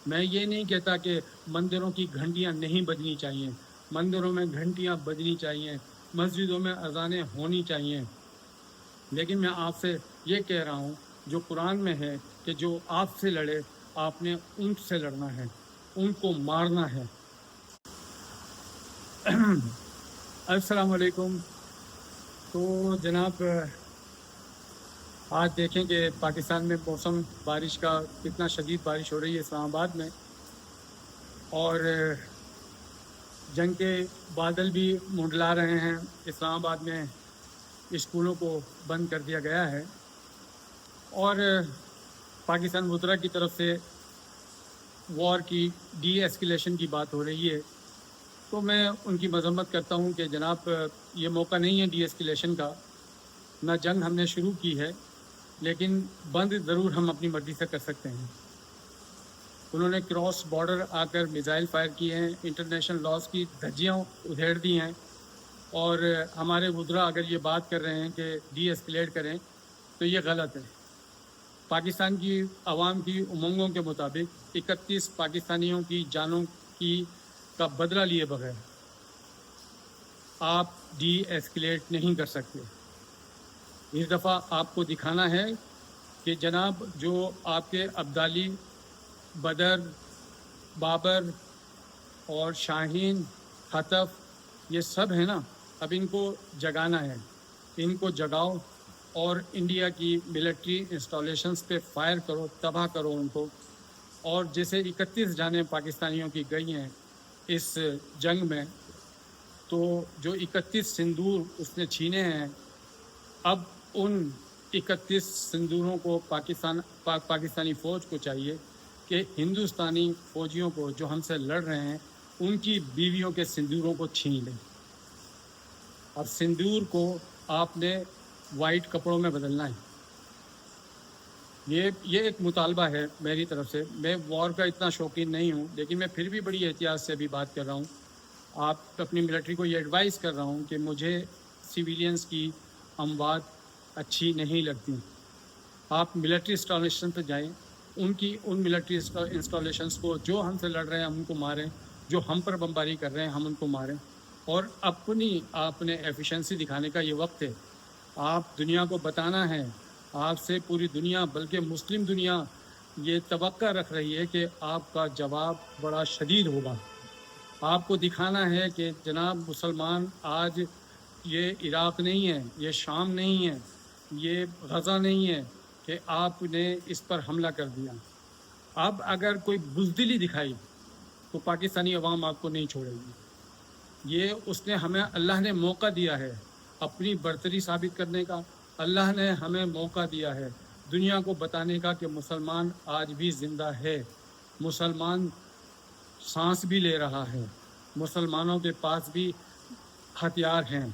میں یہ نہیں کہتا کہ مندروں کی گھنٹیاں نہیں بجنی چاہیے، مندروں میں گھنٹیاں بجنی چاہیے، مسجدوں میں اذانیں ہونی چاہیے، لیکن میں آپ سے یہ کہہ رہا ہوں جو قرآن میں ہے کہ جو آپ سے لڑے آپ نے اونٹ سے لڑنا ہے، ان کو مارنا ہے۔ السلام علیکم۔ تو جناب آج دیکھیں کہ پاکستان میں موسم بارش کا کتنا شدید بارش ہو رہی ہے اسلام آباد میں، اور جنگ کے بادل بھی منڈلا رہے ہیں۔ اسلام آباد میں اسکولوں کو بند کر دیا گیا ہے، اور پاکستان وزراء کی طرف سے وار کی ڈی ایسکیلیشن کی بات ہو رہی ہے، تو میں ان کی مذمت کرتا ہوں کہ جناب یہ موقع نہیں ہے ڈی ایسکیلیشن کا، نہ جنگ ہم نے شروع کی ہے، لیکن بند ضرور ہم اپنی مرضی سے کر سکتے ہیں۔ انہوں نے کراس بارڈر آ کر میزائل فائر کیے ہیں، انٹرنیشنل لاز کی دھجیاں ادھیڑ دی ہیں، اور ہمارے وزراء اگر یہ بات کر رہے ہیں کہ ڈی ایسکیلیٹ کریں تو یہ غلط ہے۔ پاکستان کی عوام کی امنگوں کے مطابق 31 پاکستانیوں کی جانوں کا بدلہ لیے بغیر آپ ڈی ایسکیلیٹ نہیں کر سکتے۔ اس دفعہ آپ کو دکھانا ہے کہ جناب جو آپ کے ابدالی بدر، بابر اور شاہین، خطف یہ سب ہیں نا، اب ان کو جگانا ہے، ان کو جگاؤ اور انڈیا کی ملٹری انسٹالیشنز پہ فائر کرو، تباہ کرو ان کو۔ اور جیسے 31 جانیں پاکستانیوں کی گئی ہیں اس جنگ میں، تو جو 31 سندور اس نے چھینے ہیں، اب ان 31 سندوروں کو پاکستانی فوج کو چاہیے کہ ہندوستانی فوجیوں کو جو ہم سے لڑ رہے ہیں ان کی بیویوں کے سندوروں کو چھین لیں، اور سندور کو آپ نے وائٹ کپڑوں میں بدلنا ہے۔ یہ ایک مطالبہ ہے میری طرف سے۔ میں وار کا اتنا شوقین نہیں ہوں، لیکن میں پھر بھی بڑی احتیاط سے ابھی بات کر رہا ہوں۔ آپ اپنی ملٹری کو یہ ایڈوائز کر رہا ہوں کہ مجھے سویلینز کی اموات اچھی نہیں لگتی۔ آپ ملٹری انسٹالیشن پہ جائیں، ان ملٹری انسٹالیشنز کو جو ہم سے لڑ رہے ہیں ہم ان کو ماریں، جو ہم پر بمباری کر رہے ہیں ہم ان کو ماریں، اور آپ نے ایفیشنسی دکھانے کا یہ وقت ہے۔ آپ دنیا کو بتانا ہے، آپ سے پوری دنیا بلکہ مسلم دنیا یہ توقع رکھ رہی ہے کہ آپ کا جواب بڑا شدید ہوگا۔ آپ کو دکھانا ہے کہ جناب مسلمان آج یہ عراق نہیں ہے، یہ شام نہیں ہے، یہ غزہ نہیں ہے کہ آپ نے اس پر حملہ کر دیا۔ اب اگر کوئی بزدلی دکھائی تو پاکستانی عوام آپ کو نہیں چھوڑے گی۔ یہ اس نے ہمیں، اللہ نے موقع دیا ہے اپنی برتری ثابت کرنے کا، اللہ نے ہمیں موقع دیا ہے دنیا کو بتانے کا کہ مسلمان آج بھی زندہ ہے، مسلمان سانس بھی لے رہا ہے، مسلمانوں کے پاس بھی ہتھیار ہیں۔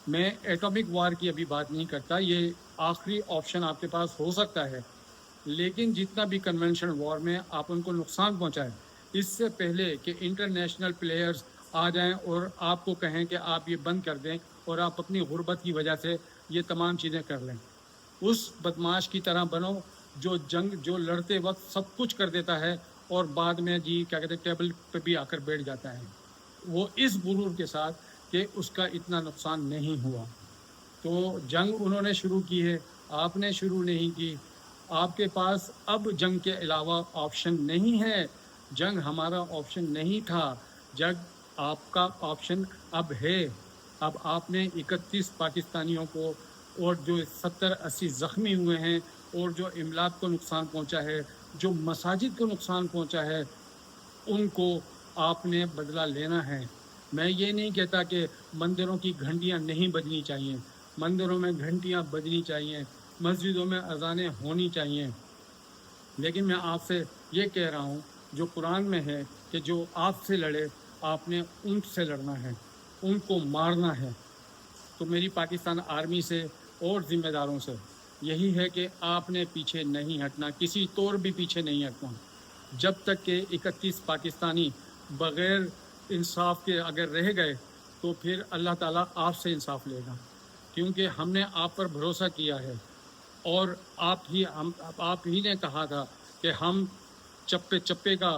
میں ایٹامک وار کی ابھی بات نہیں کرتا، یہ آخری آپشن آپ کے پاس ہو سکتا ہے، لیکن جتنا بھی کنونشن وار میں آپ ان کو نقصان پہنچائیں، اس سے پہلے کہ انٹرنیشنل پلیئرز آ جائیں اور آپ کو کہیں کہ آپ یہ بند کر دیں اور آپ اپنی غربت کی وجہ سے یہ تمام چیزیں کر لیں، اس بدماش کی طرح بنو جو لڑتے وقت سب کچھ کر دیتا ہے اور بعد میں کیا کہتے ہیں ٹیبل پہ بھی آ کر بیٹھ جاتا ہے، وہ اس غرور کے ساتھ کہ اس کا اتنا نقصان نہیں ہوا۔ تو جنگ انہوں نے شروع کی ہے، آپ نے شروع نہیں کی۔ آپ کے پاس اب جنگ کے علاوہ آپشن نہیں ہے، جنگ ہمارا آپشن نہیں تھا، جنگ آپ کا آپشن اب ہے۔ اب آپ نے 31 پاکستانیوں کو، اور جو 70-80 زخمی ہوئے ہیں، اور جو املاک کو نقصان پہنچا ہے، جو مساجد کو نقصان پہنچا ہے، ان کو آپ نے بدلہ لینا ہے۔ میں یہ نہیں کہتا کہ مندروں کی گھنٹیاں نہیں بجنی چاہیے، مندروں میں گھنٹیاں بجنی چاہیے، مسجدوں میں اذانیں ہونی چاہیے، لیکن میں آپ سے یہ کہہ رہا ہوں جو قرآن میں ہے کہ جو آپ سے لڑے آپ نے اونٹ سے لڑنا ہے، ان کو مارنا ہے۔ تو میری پاکستان آرمی سے اور ذمہ داروں سے یہی ہے کہ آپ نے پیچھے نہیں ہٹنا، کسی طور بھی پیچھے نہیں ہٹنا، جب تک کہ 31 پاکستانی بغیر انصاف کے اگر رہ گئے تو پھر اللہ تعالیٰ آپ سے انصاف لے گا، کیونکہ ہم نے آپ پر بھروسہ کیا ہے، اور آپ ہی نے کہا تھا کہ ہم چپے چپے کا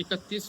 31